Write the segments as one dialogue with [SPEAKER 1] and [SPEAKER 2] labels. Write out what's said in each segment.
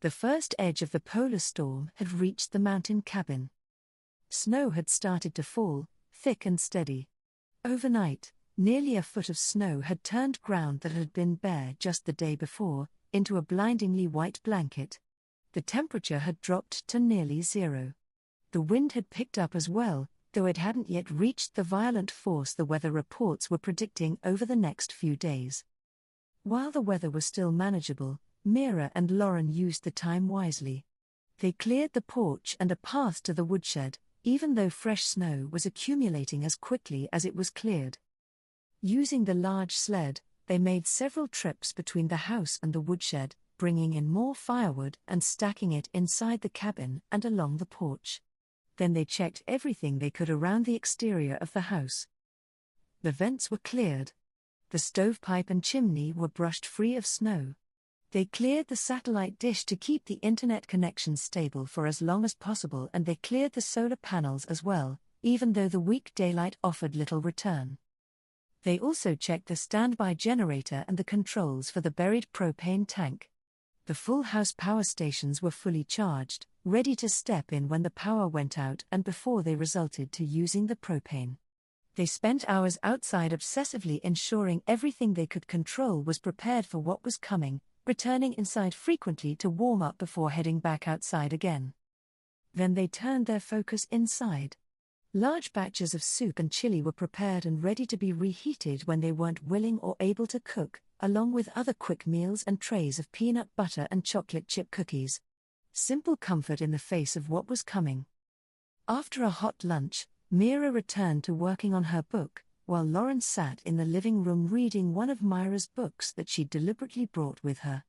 [SPEAKER 1] The first edge of the polar storm had reached the mountain cabin. Snow had started to fall, thick and steady. Overnight, nearly a foot of snow had turned ground that had been bare just the day before, into a blindingly white blanket. The temperature had dropped to nearly zero. The wind had picked up as well, though it hadn't yet reached the violent force the weather reports were predicting over the next few days. While the weather was still manageable, Mira and Lauren used the time wisely. They cleared the porch and a path to the woodshed, even though fresh snow was accumulating as quickly as it was cleared. Using the large sled, they made several trips between the house and the woodshed, bringing in more firewood and stacking it inside the cabin and along the porch. Then they checked everything they could around the exterior of the house. The vents were cleared. The stovepipe and chimney were brushed free of snow. They cleared the satellite dish to keep the internet connection stable for as long as possible, and they cleared the solar panels as well, even though the weak daylight offered little return. They also checked the standby generator and the controls for the buried propane tank. The full house power stations were fully charged, ready to step in when the power went out and before they resorted to using the propane. They spent hours outside obsessively ensuring everything they could control was prepared for what was coming, returning inside frequently to warm up before heading back outside again. Then they turned their focus inside. Large batches of soup and chili were prepared and ready to be reheated when they weren't willing or able to cook, along with other quick meals and trays of peanut butter and chocolate chip cookies. Simple comfort in the face of what was coming. After a hot lunch, Mira returned to working on her book, while Lauren sat in the living room reading one of Mira's books that she'd deliberately brought with her.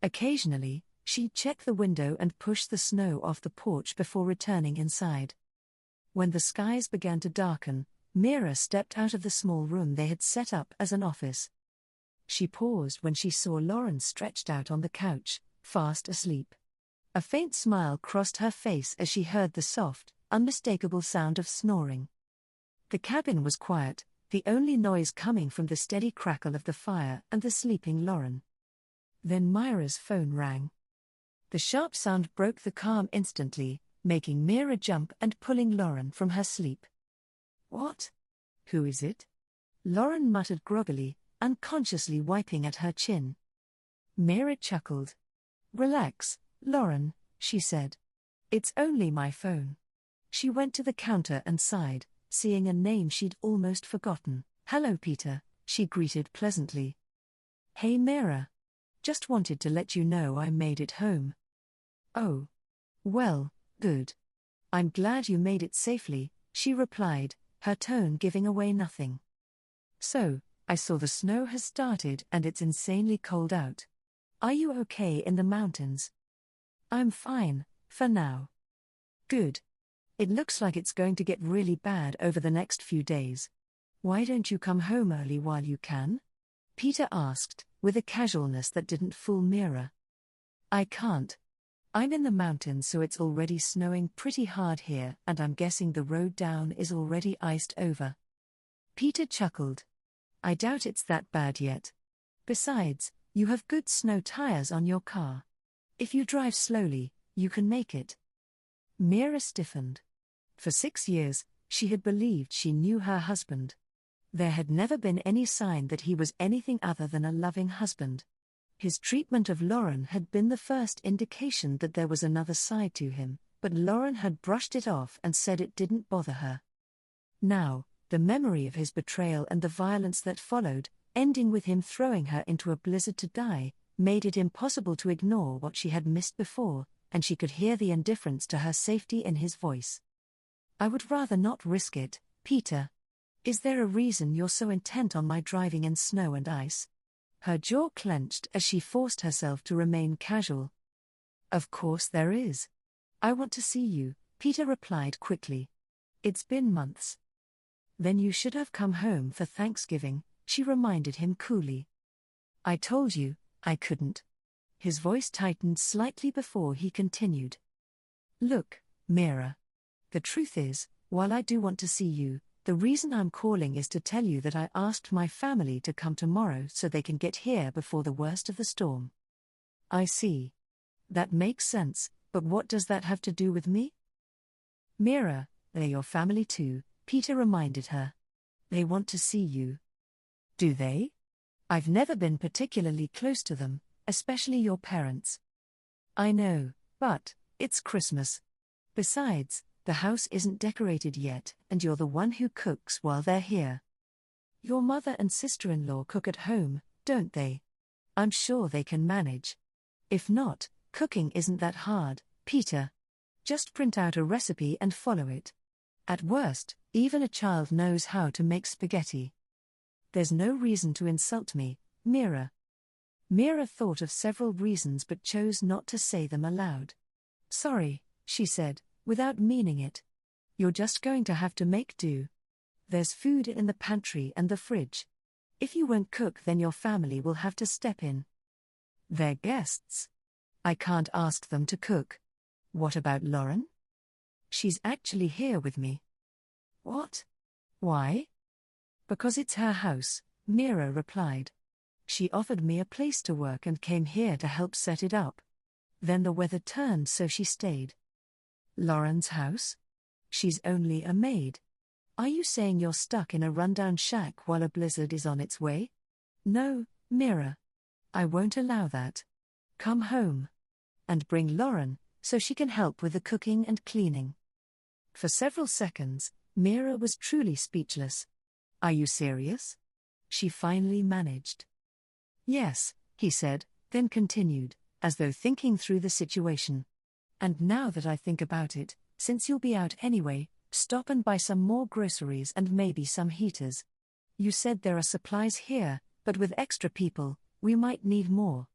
[SPEAKER 1] Occasionally, she'd check the window and push the snow off the porch before returning inside. When the skies began to darken, Mira stepped out of the small room they had set up as an office. She paused when she saw Lauren stretched out on the couch, fast asleep. A faint smile crossed her face as she heard the soft, unmistakable sound of snoring. The cabin was quiet, the only noise coming from the steady crackle of the fire and the sleeping Lauren. Then Mira's phone rang. The sharp sound broke the calm instantly, making Mira jump and pulling Lauren from her sleep. "What? Who is it?" Lauren muttered groggily, unconsciously wiping at her chin. Mira chuckled. "Relax, Lauren," she said. "It's only my phone." She went to the counter and sighed, seeing a name she'd almost forgotten. "Hello, Peter," she greeted pleasantly. "Hey, Mira. Just wanted to let you know I made it home." "Oh. Well, good. I'm glad you made it safely," she replied, her tone giving away nothing. "So, I saw the snow has started and it's insanely cold out. Are you okay in the mountains?" "I'm fine, for now." "Good. It looks like it's going to get really bad over the next few days. Why don't you come home early while you can?" Peter asked, with a casualness that didn't fool Mira. "I can't. I'm in the mountains, so it's already snowing pretty hard here, and I'm guessing the road down is already iced over." Peter chuckled. "I doubt it's that bad yet. Besides, you have good snow tires on your car. If you drive slowly, you can make it." Mira stiffened. For 6 years, she had believed she knew her husband. There had never been any sign that he was anything other than a loving husband. His treatment of Lauren had been the first indication that there was another side to him, but Lauren had brushed it off and said it didn't bother her. Now, the memory of his betrayal and the violence that followed, ending with him throwing her into a blizzard to die, made it impossible to ignore what she had missed before, and she could hear the indifference to her safety in his voice. "I would rather not risk it, Peter. Is there a reason you're so intent on my driving in snow and ice?" Her jaw clenched as she forced herself to remain casual. "Of course there is. I want to see you," Peter replied quickly. "It's been months." "Then you should have come home for Thanksgiving," she reminded him coolly. "I told you, I couldn't." His voice tightened slightly before he continued. "Look, Mira. The truth is, while I do want to see you, the reason I'm calling is to tell you that I asked my family to come tomorrow so they can get here before the worst of the storm." "I see. That makes sense, but what does that have to do with me? Mira, they're your family too, Peter reminded her. They want to see you. Do they? I've never been particularly close to them, especially your parents. I know, but it's Christmas. Besides, the house isn't decorated yet, and you're the one who cooks while they're here. Your mother and sister-in-law cook at home, don't they? I'm sure they can manage. If not, cooking isn't that hard, Peter. Just print out a recipe and follow it. At worst, even a child knows how to make spaghetti. There's no reason to insult me, Mira. Mira thought of several reasons but chose not to say them aloud. Sorry, she said, without meaning it. You're just going to have to make do. There's food in the pantry and the fridge. If you won't cook, then your family will have to step in. They're guests. I can't ask them to cook. What about Lauren? She's actually here with me. What? Why? Because it's her house, Mira replied. She offered me a place to work and came here to help set it up. Then the weather turned, so she stayed. Lauren's house? She's only a maid. Are you saying you're stuck in a rundown shack while a blizzard is on its way? No, Mira. I won't allow that. Come home. And bring Lauren, so she can help with the cooking and cleaning. For several seconds, Mira was truly speechless. Are you serious? She finally managed. Yes, he said, then continued, as though thinking through the situation. And now that I think about it, since you'll be out anyway, stop and buy some more groceries and maybe some heaters. You said there are supplies here, but with extra people, we might need more.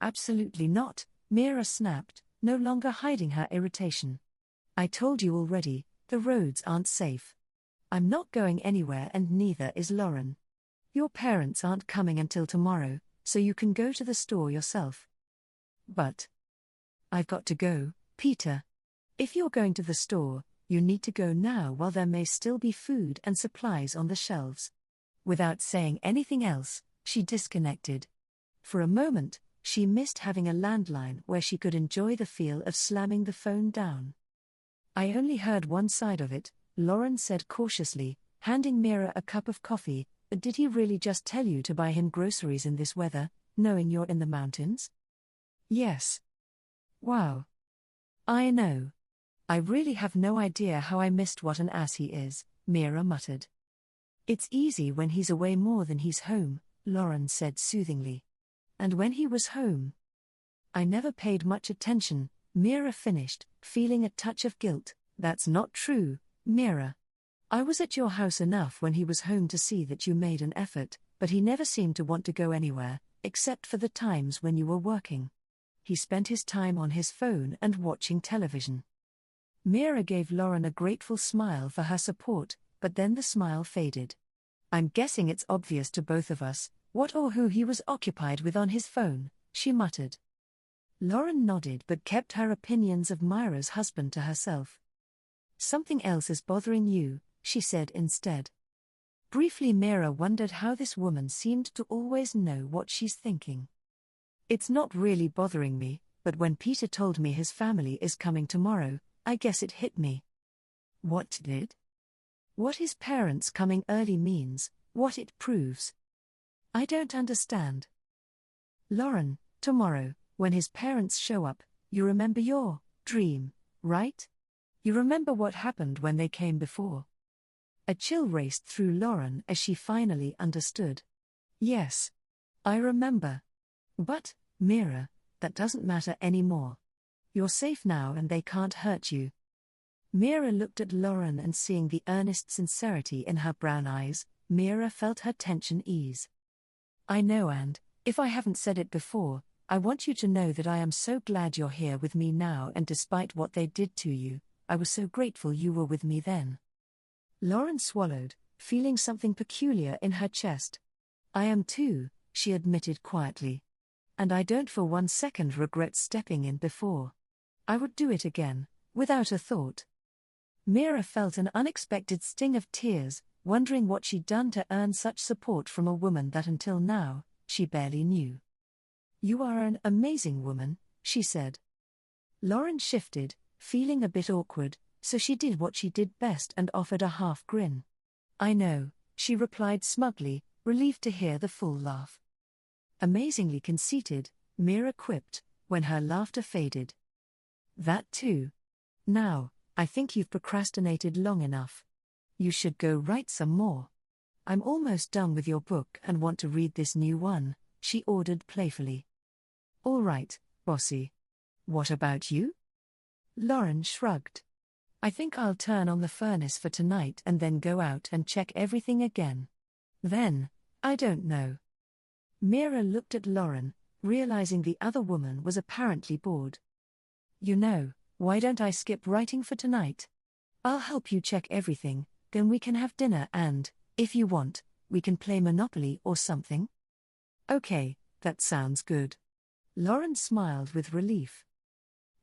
[SPEAKER 1] Absolutely not, Mira snapped, no longer hiding her irritation. I told you already, the roads aren't safe. I'm not going anywhere and neither is Lauren. Your parents aren't coming until tomorrow, so you can go to the store yourself. But I've got to go, Peter. If you're going to the store, you need to go now while there may still be food and supplies on the shelves. Without saying anything else, she disconnected. For a moment, she missed having a landline where she could enjoy the feel of slamming the phone down. I only heard one side of it, Lauren said cautiously, handing Mira a cup of coffee. Did he really just tell you to buy him groceries in this weather, knowing you're in the mountains? Yes. Wow. I know. I really have no idea how I missed what an ass he is, Mira muttered. It's easy when he's away more than he's home, Lauren said soothingly. And when he was home? I never paid much attention, Mira finished, feeling a touch of guilt. That's not true, Mira. I was at your house enough when he was home to see that you made an effort, but he never seemed to want to go anywhere, except for the times when you were working. He spent his time on his phone and watching television. Mira gave Lauren a grateful smile for her support, but then the smile faded. I'm guessing it's obvious to both of us, what or who he was occupied with on his phone, she muttered. Lauren nodded but kept her opinions of Mira's husband to herself. Something else is bothering you, she said instead. Briefly Mira wondered how this woman seemed to always know what she's thinking. It's not really bothering me, but when Peter told me his family is coming tomorrow, I guess it hit me. What did? What his parents coming early means, what it proves. I don't understand. Lauren, tomorrow, when his parents show up, you remember your dream, right? You remember what happened when they came before? A chill raced through Lauren as she finally understood. Yes. I remember. But, Mira, that doesn't matter anymore. You're safe now and they can't hurt you. Mira looked at Lauren and seeing the earnest sincerity in her brown eyes, Mira felt her tension ease. I know, and, if I haven't said it before, I want you to know that I am so glad you're here with me now, and despite what they did to you, I was so grateful you were with me then. Lauren swallowed, feeling something peculiar in her chest. I am too, she admitted quietly. And I don't for 1 second regret stepping in before. I would do it again, without a thought. Mira felt an unexpected sting of tears, wondering what she'd done to earn such support from a woman that until now, she barely knew. You are an amazing woman, she said. Lauren shifted, feeling a bit awkward, so she did what she did best and offered a half grin. I know, she replied smugly, relieved to hear the full laugh. Amazingly conceited, Mira quipped, when her laughter faded. That too. Now, I think you've procrastinated long enough. You should go write some more. I'm almost done with your book and want to read this new one, she ordered playfully. All right, bossy. What about you? Lauren shrugged. I think I'll turn on the furnace for tonight and then go out and check everything again. Then, I don't know. Mira looked at Lauren, realizing the other woman was apparently bored. You know, why don't I skip writing for tonight? I'll help you check everything, then we can have dinner and, if you want, we can play Monopoly or something. Okay, that sounds good. Lauren smiled with relief.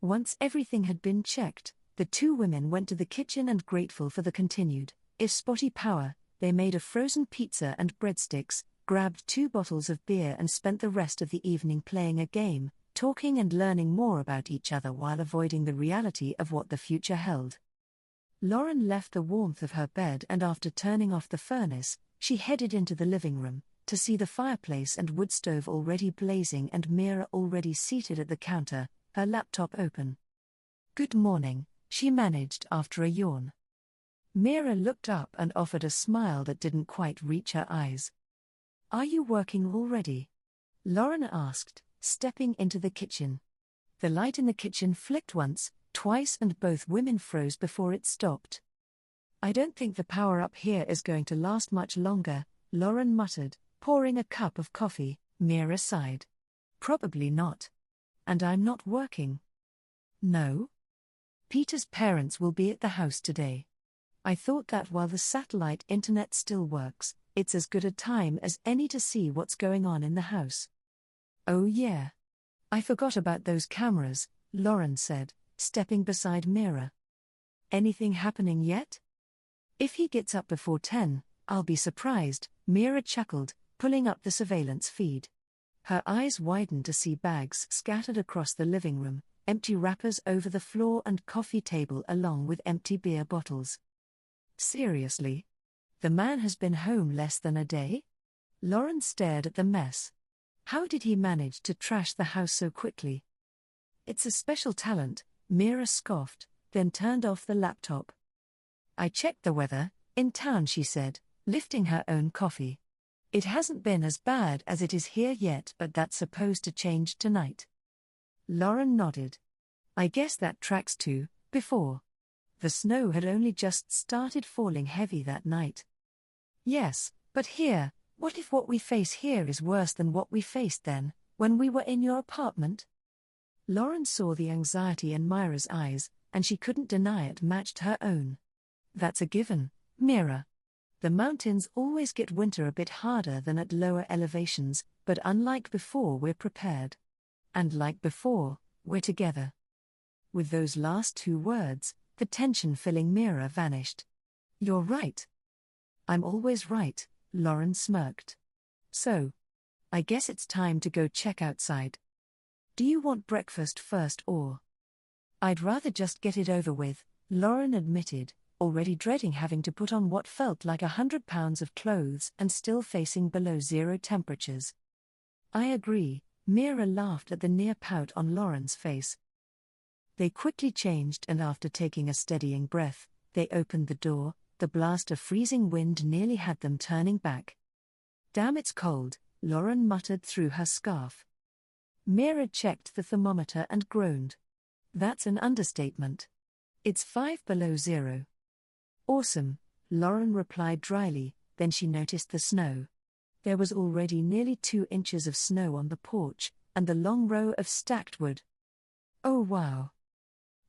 [SPEAKER 1] Once everything had been checked, the two women went to the kitchen and, grateful for the continued, if spotty power, they made a frozen pizza and breadsticks, grabbed 2 bottles of beer and spent the rest of the evening playing a game, talking and learning more about each other while avoiding the reality of what the future held. Lauren left the warmth of her bed and after turning off the furnace, she headed into the living room, to see the fireplace and wood stove already blazing and Mira already seated at the counter, her laptop open. Good morning, she managed after a yawn. Mira looked up and offered a smile that didn't quite reach her eyes. Are you working already? Lauren asked, stepping into the kitchen. The light in the kitchen flicked once, twice, and both women froze before it stopped. I don't think the power up here is going to last much longer, Lauren muttered, pouring a cup of coffee. Mira sighed. Probably not. And I'm not working. No? Peter's parents will be at the house today. I thought that while the satellite internet still works, it's as good a time as any to see what's going on in the house. Oh yeah. I forgot about those cameras, Lauren said, stepping beside Mira. Anything happening yet? If he gets up before 10, I'll be surprised, Mira chuckled, pulling up the surveillance feed. Her eyes widened to see bags scattered across the living room, empty wrappers over the floor and coffee table along with empty beer bottles. Seriously? The man has been home less than a day? Lauren stared at the mess. How did he manage to trash the house so quickly? It's a special talent, Mira scoffed, then turned off the laptop. I checked the weather, in town, she said, lifting her own coffee. It hasn't been as bad as it is here yet, but that's supposed to change tonight. Lauren nodded. I guess that tracks too, before. The snow had only just started falling heavy that night. Yes, but here, what if what we face here is worse than what we faced then, when we were in your apartment? Lauren saw the anxiety in Mira's eyes, and she couldn't deny it matched her own. That's a given, Mira. The mountains always get winter a bit harder than at lower elevations, but unlike before, we're prepared. And like before, we're together. With those last 2 words, the tension filling Mira vanished. You're right. I'm always right, Lauren smirked. So, I guess it's time to go check outside. Do you want breakfast first or? I'd rather just get it over with, Lauren admitted, already dreading having to put on what felt like 100 pounds of clothes and still facing below 0 temperatures. I agree, Mira laughed at the near pout on Lauren's face. They quickly changed and after taking a steadying breath, they opened the door. The blast of freezing wind nearly had them turning back. Damn, it's cold, Lauren muttered through her scarf. Mira checked the thermometer and groaned. That's an understatement. It's 5 below 0. Awesome, Lauren replied dryly, then she noticed the snow. There was already nearly 2 inches of snow on the porch, and the long row of stacked wood. Oh wow.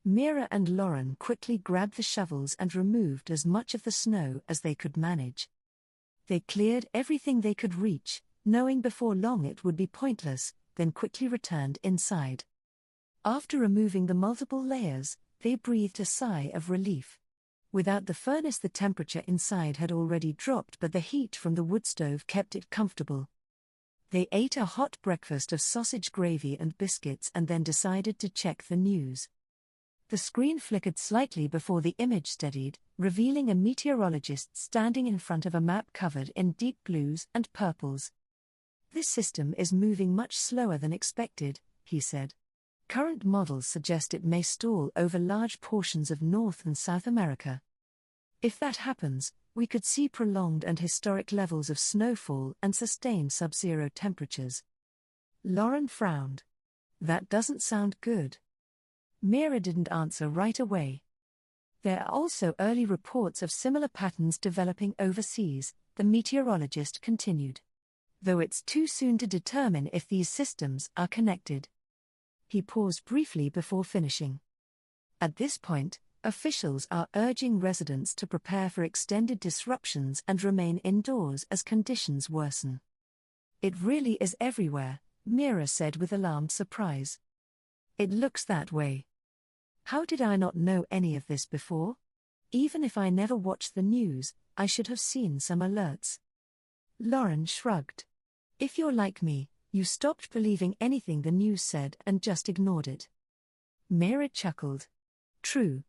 [SPEAKER 1] Mira and Lauren quickly grabbed the shovels and removed as much of the snow as they could manage. They cleared everything they could reach, knowing before long it would be pointless, then quickly returned inside. After removing the multiple layers, they breathed a sigh of relief. Without the furnace, the temperature inside had already dropped, but the heat from the wood stove kept it comfortable. They ate a hot breakfast of sausage gravy and biscuits and then decided to check the news. The screen flickered slightly before the image steadied, revealing a meteorologist standing in front of a map covered in deep blues and purples. "This system is moving much slower than expected," he said. "Current models suggest it may stall over large portions of North and South America. If that happens, we could see prolonged and historic levels of snowfall and sustained sub-zero temperatures." Lauren frowned. "That doesn't sound good." Mira didn't answer right away. "There are also early reports of similar patterns developing overseas," the meteorologist continued. "Though it's too soon to determine if these systems are connected." He paused briefly before finishing. "At this point, officials are urging residents to prepare for extended disruptions and remain indoors as conditions worsen." "It really is everywhere," Mira said with alarmed surprise. "It looks that way. How did I not know any of this before? Even if I never watched the news, I should have seen some alerts." Lauren shrugged. "If you're like me, you stopped believing anything the news said and just ignored it." Mira chuckled. "True.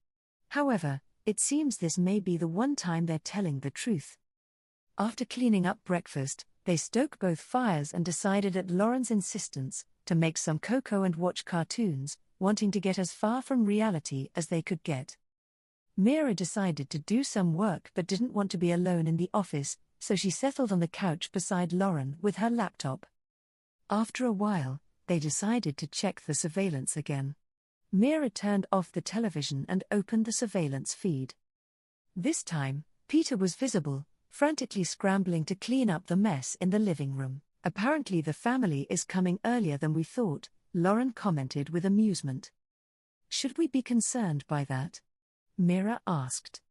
[SPEAKER 1] However, it seems this may be the one time they're telling the truth." After cleaning up breakfast, they stoked both fires and decided at Lauren's insistence to make some cocoa and watch cartoons, wanting to get as far from reality as they could get. Mira decided to do some work but didn't want to be alone in the office, so she settled on the couch beside Lauren with her laptop. After a while, they decided to check the surveillance again. Mira turned off the television and opened the surveillance feed. This time, Peter was visible, frantically scrambling to clean up the mess in the living room. "Apparently the family is coming earlier than we thought," Lauren commented with amusement. "Should we be concerned by that?" Mira asked.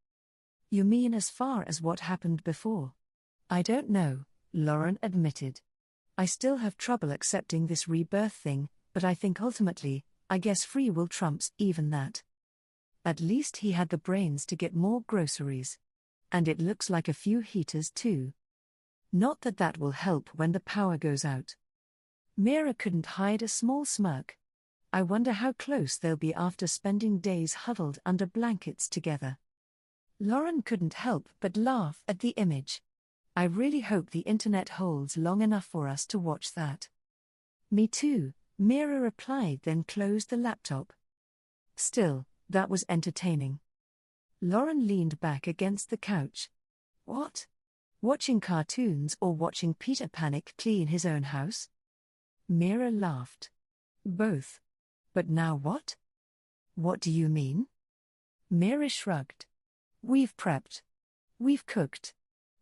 [SPEAKER 1] "You mean as far as what happened before?" "I don't know," Lauren admitted. "I still have trouble accepting this rebirth thing, but I think ultimately, I guess free will trumps even that. At least he had the brains to get more groceries. And it looks like a few heaters too. Not that that will help when the power goes out." Mira couldn't hide a small smirk. "I wonder how close they'll be after spending days huddled under blankets together." Lauren couldn't help but laugh at the image. "I really hope the internet holds long enough for us to watch that." "Me too," Mira replied, then closed the laptop. Still, that was entertaining. Lauren leaned back against the couch. "What? Watching cartoons or watching Peter panic clean his own house?" Mira laughed. "Both. But now what?" "What do you mean?" Mira shrugged. "We've prepped. We've cooked.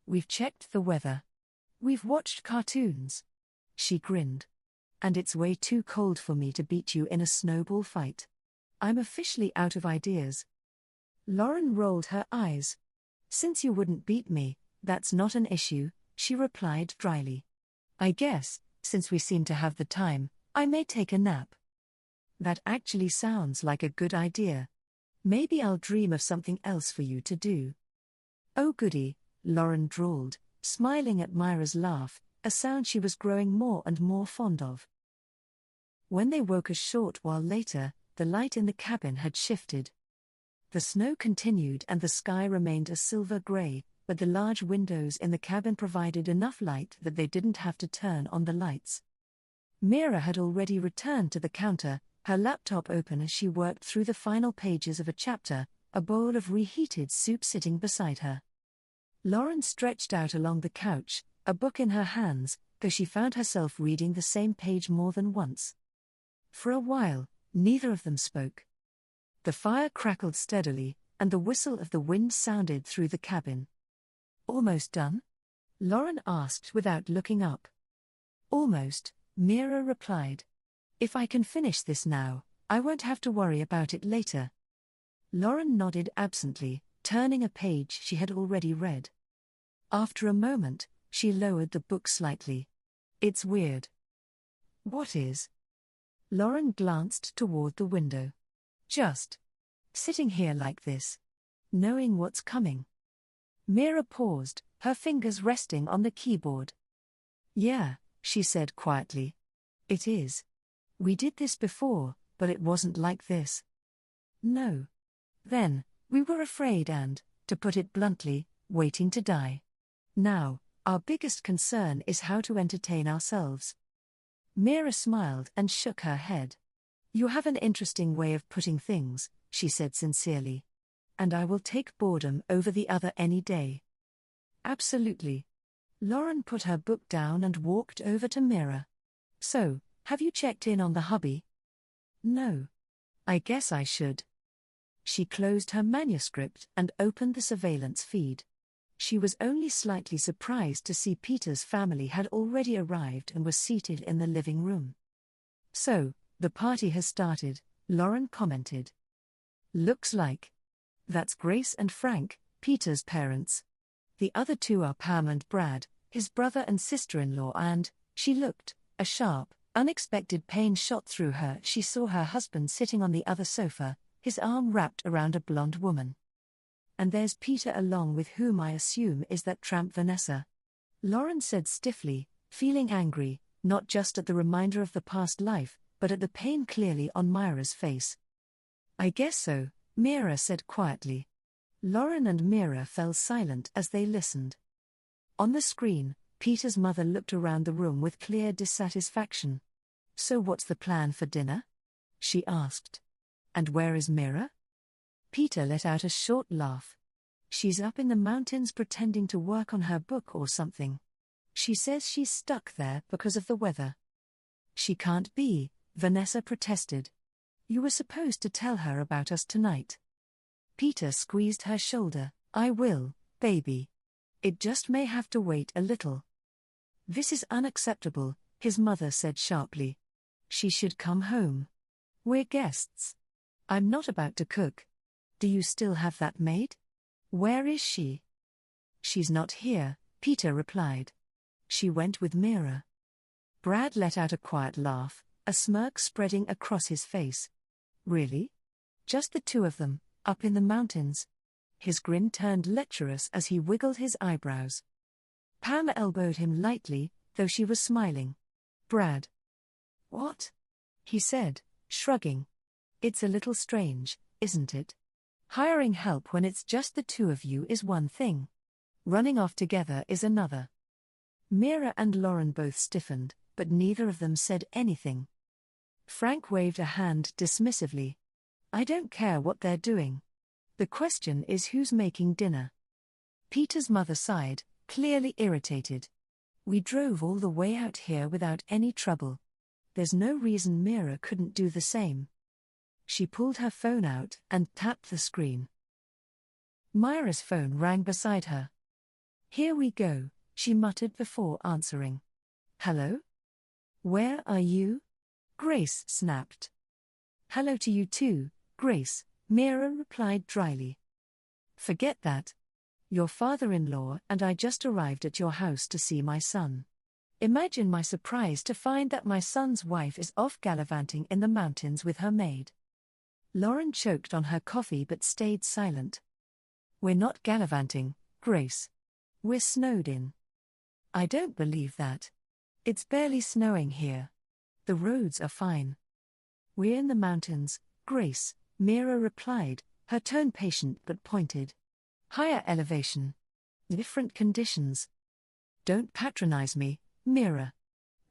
[SPEAKER 1] We've checked the weather. We've watched cartoons." She grinned. "And it's way too cold for me to beat you in a snowball fight. I'm officially out of ideas." Lauren rolled her eyes. "Since you wouldn't beat me, that's not an issue," she replied dryly. "I guess, since we seem to have the time, I may take a nap." "That actually sounds like a good idea. Maybe I'll dream of something else for you to do." "Oh goody," Lauren drawled, smiling at Mira's laugh, a sound she was growing more and more fond of. When they woke a short while later, the light in the cabin had shifted. The snow continued and the sky remained a silver gray, but the large windows in the cabin provided enough light that they didn't have to turn on the lights. Mira had already returned to the counter, her laptop open as she worked through the final pages of a chapter, a bowl of reheated soup sitting beside her. Lauren stretched out along the couch, a book in her hands, though she found herself reading the same page more than once. For a while, neither of them spoke. The fire crackled steadily, and the whistle of the wind sounded through the cabin. "Almost done?" Lauren asked without looking up. "Almost," Mira replied. "If I can finish this now, I won't have to worry about it later." Lauren nodded absently, turning a page she had already read. After a moment, she lowered the book slightly. "It's weird." "What is?" Lauren glanced toward the window. "Just sitting here like this, knowing what's coming." Mira paused, her fingers resting on the keyboard. "Yeah," she said quietly. It is. We did this before, but it wasn't like this. No. Then, we were afraid and, to put it bluntly, waiting to die. Now, our biggest concern is how to entertain ourselves. Mira smiled and shook her head. You have an interesting way of putting things, she said sincerely. And I will take boredom over the other any day. Absolutely. Lauren put her book down and walked over to Mira. So, have you checked in on the hubby? No. I guess I should. She closed her manuscript and opened the surveillance feed. She was only slightly surprised to see Peter's family had already arrived and was seated in the living room. So, the party has started, Lauren commented. Looks like. That's Grace and Frank, Peter's parents. The other two are Pam and Brad, his brother and sister-in-law, and, she looked, a sharp, unexpected pain shot through her. She saw her husband sitting on the other sofa, his arm wrapped around a blonde woman. And there's Peter along with whom I assume is that tramp Vanessa. Lauren said stiffly, feeling angry, not just at the reminder of the past life, but at the pain clearly on Mira's face. I guess so, Mira said quietly. Lauren and Mira fell silent as they listened. On the screen, Peter's mother looked around the room with clear dissatisfaction. So what's the plan for dinner? She asked. And where is Mira? Peter let out a short laugh. She's up in the mountains pretending to work on her book or something. She says she's stuck there because of the weather. She can't be, Vanessa protested. You were supposed to tell her about us tonight. Peter squeezed her shoulder. I will, baby. It just may have to wait a little. This is unacceptable, his mother said sharply. She should come home. We're guests. I'm not about to cook. Do you still have that maid? Where is she? She's not here, Peter replied. She went with Mira. Brad let out a quiet laugh, a smirk spreading across his face. Really? Just the two of them, up in the mountains? His grin turned lecherous as he wiggled his eyebrows. Pam elbowed him lightly, though she was smiling. Brad. What? He said, shrugging. It's a little strange, isn't it? Hiring help when it's just the two of you is one thing. Running off together is another. Mira and Lauren both stiffened, but neither of them said anything. Frank waved a hand dismissively. I don't care what they're doing. The question is who's making dinner. Peter's mother sighed, clearly irritated. We drove all the way out here without any trouble. There's no reason Mira couldn't do the same. She pulled her phone out and tapped the screen. Mira's phone rang beside her. Here we go, she muttered before answering. Hello? Where are you? Grace snapped. Hello to you too, Grace, Mira replied dryly. Forget that. Your father-in-law and I just arrived at your house to see my son. Imagine my surprise to find that my son's wife is off gallivanting in the mountains with her maid. Lauren choked on her coffee but stayed silent. We're not gallivanting, Grace. We're snowed in. I don't believe that. It's barely snowing here. The roads are fine. We're in the mountains, Grace, Mira replied, her tone patient but pointed. Higher elevation. Different conditions. Don't patronize me, Mira.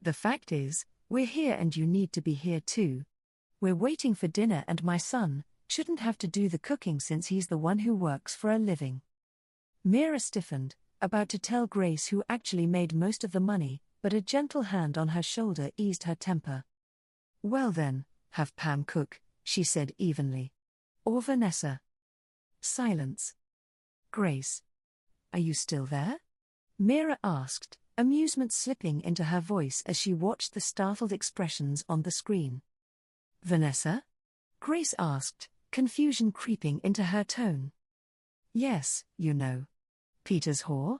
[SPEAKER 1] The fact is, we're here and you need to be here too. We're waiting for dinner and my son shouldn't have to do the cooking since he's the one who works for a living. Mira stiffened, about to tell Grace who actually made most of the money, but a gentle hand on her shoulder eased her temper. Well then, have Pam cook, she said evenly. Or Vanessa. Silence. Grace. Are you still there? Mira asked, amusement slipping into her voice as she watched the startled expressions on the screen. Vanessa? Grace asked, confusion creeping into her tone. Yes, you know. Peter's whore?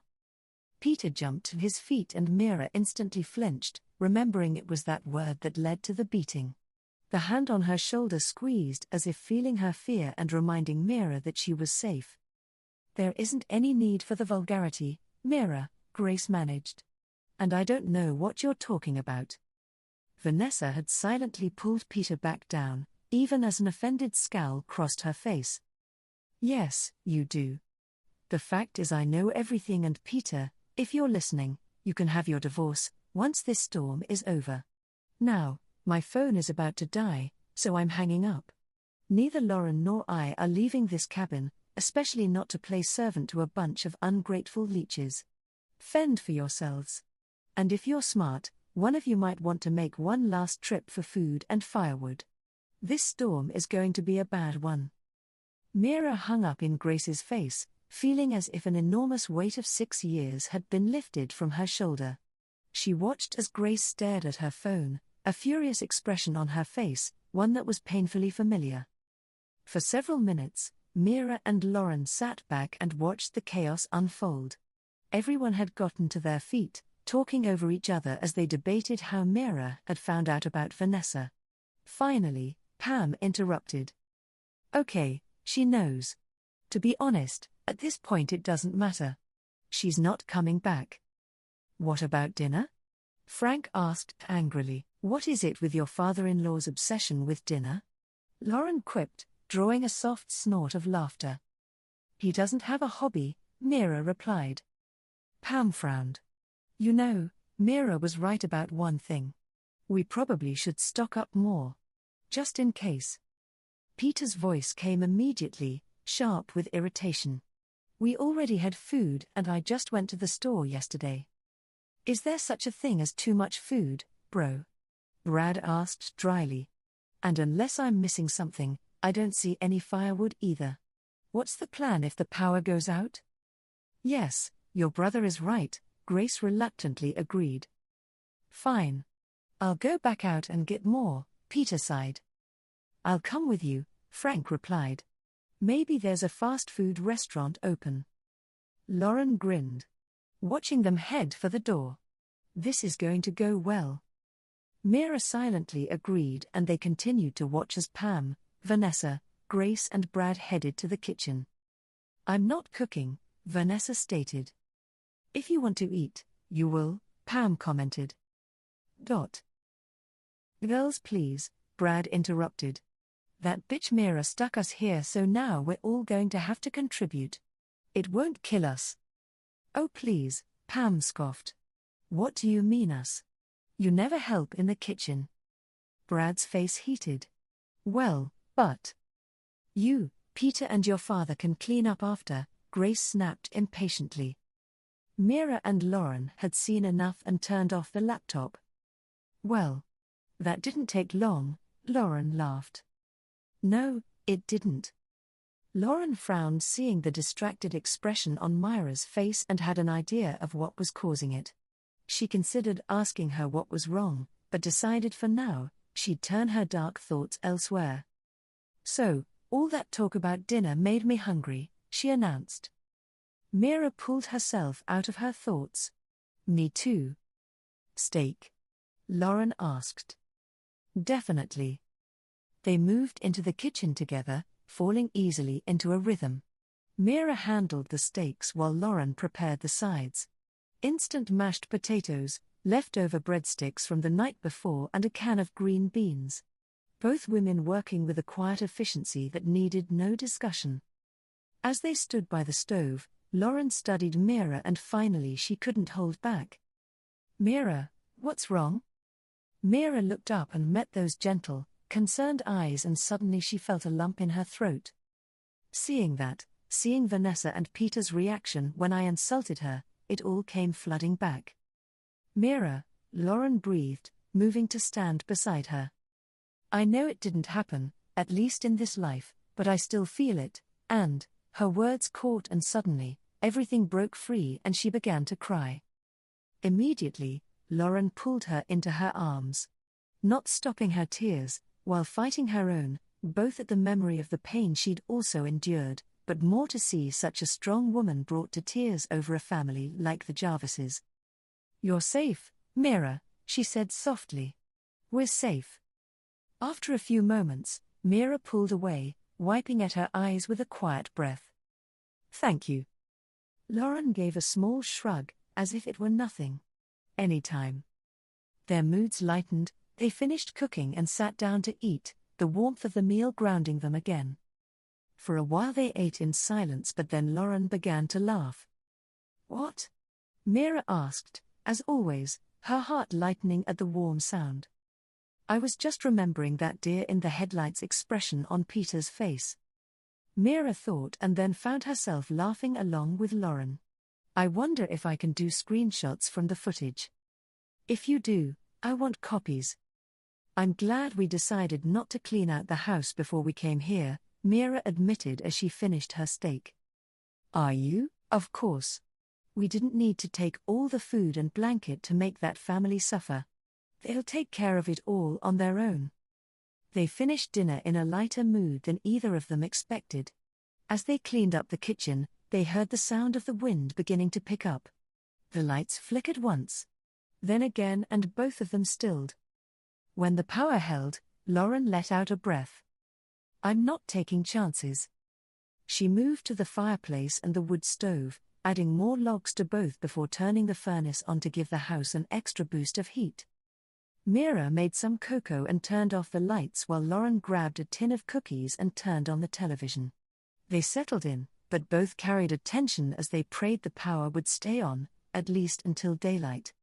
[SPEAKER 1] Peter jumped to his feet and Mira instantly flinched, remembering it was that word that led to the beating. The hand on her shoulder squeezed as if feeling her fear and reminding Mira that she was safe. There isn't any need for the vulgarity, Mira, Grace managed. And I don't know what you're talking about. Vanessa had silently pulled Peter back down, even as an offended scowl crossed her face. Yes, you do. The fact is I know everything, and Peter, if you're listening, you can have your divorce once this storm is over. Now, my phone is about to die, so I'm hanging up. Neither Lauren nor I are leaving this cabin, especially not to play servant to a bunch of ungrateful leeches. Fend for yourselves. And if you're smart, one of you might want to make one last trip for food and firewood. This storm is going to be a bad one. Mira hung up in Grace's face, feeling as if an enormous weight of 6 years had been lifted from her shoulder. She watched as Grace stared at her phone, a furious expression on her face, one that was painfully familiar. For several minutes, Mira and Lauren sat back and watched the chaos unfold. Everyone had gotten to their feet, talking over each other as they debated how Mira had found out about Vanessa. Finally, Pam interrupted. Okay, she knows. To be honest, at this point it doesn't matter. She's not coming back. What about dinner? Frank asked angrily. What is it with your father-in-law's obsession with dinner? Lauren quipped, drawing a soft snort of laughter. He doesn't have a hobby, Mira replied. Pam frowned. You know, Mira was right about one thing. We probably should stock up more. Just in case. Peter's voice came immediately, sharp with irritation. We already had food and I just went to the store yesterday. Is there such a thing as too much food, bro? Brad asked dryly. And unless I'm missing something, I don't see any firewood either. What's the plan if the power goes out? Yes, your brother is right, Grace reluctantly agreed. Fine. I'll go back out and get more, Peter sighed. I'll come with you, Frank replied. Maybe there's a fast food restaurant open. Lauren grinned, watching them head for the door. This is going to go well. Mira silently agreed, and they continued to watch as Pam, Vanessa, Grace and Brad headed to the kitchen. I'm not cooking, Vanessa stated. If you want to eat, you will, Pam commented. Girls please, Brad interrupted. That bitch Mira stuck us here, so now we're all going to have to contribute. It won't kill us. Oh please, Pam scoffed. What do you mean us? You never help in the kitchen. Brad's face heated. Well, but you, Peter and your father can clean up after, Grace snapped impatiently. Mira and Lauren had seen enough and turned off the laptop. Well, that didn't take long, Lauren laughed. No, it didn't. Lauren frowned, seeing the distracted expression on Mira's face, and had an idea of what was causing it. She considered asking her what was wrong, but decided for now, she'd turn her dark thoughts elsewhere. So, all that talk about dinner made me hungry, she announced. Mira pulled herself out of her thoughts. Me too. Steak? Lauren asked. Definitely. They moved into the kitchen together, falling easily into a rhythm. Mira handled the steaks while Lauren prepared the sides. Instant mashed potatoes, leftover breadsticks from the night before, and a can of green beans. Both women working with a quiet efficiency that needed no discussion. As they stood by the stove, Lauren studied Mira, and finally she couldn't hold back. Mira, what's wrong? Mira looked up and met those gentle, concerned eyes, and suddenly she felt a lump in her throat. Seeing Vanessa and Peter's reaction when I insulted her, it all came flooding back. Mira, Lauren breathed, moving to stand beside her. I know it didn't happen, at least in this life, but I still feel it, and, her words caught, and suddenly, everything broke free and she began to cry. Immediately, Lauren pulled her into her arms. Not stopping her tears, while fighting her own, both at the memory of the pain she'd also endured, but more to see such a strong woman brought to tears over a family like the Jarvises. You're safe, Mira, she said softly. We're safe. After a few moments, Mira pulled away, wiping at her eyes with a quiet breath. Thank you. Lauren gave a small shrug, as if it were nothing. anytime. Their moods lightened, they finished cooking and sat down to eat, the warmth of the meal grounding them again. For a while they ate in silence, but then Lauren began to laugh. "What?" Mira asked, as always, her heart lightening at the warm sound. "I was just remembering that deer in the headlights expression on Peter's face." Mira thought and then found herself laughing along with Lauren. "I wonder if I can do screenshots from the footage. If you do, I want copies." "I'm glad we decided not to clean out the house before we came here," Mira admitted as she finished her steak. "Are you?" "Of course. We didn't need to take all the food and blanket to make that family suffer. They'll take care of it all on their own." They finished dinner in a lighter mood than either of them expected. As they cleaned up the kitchen, they heard the sound of the wind beginning to pick up. The lights flickered once. Then again, and both of them stilled. When the power held, Lauren let out a breath. "I'm not taking chances." She moved to the fireplace and the wood stove, adding more logs to both before turning the furnace on to give the house an extra boost of heat. Mira made some cocoa and turned off the lights while Lauren grabbed a tin of cookies and turned on the television. They settled in, but both carried a tension as they prayed the power would stay on, at least until daylight.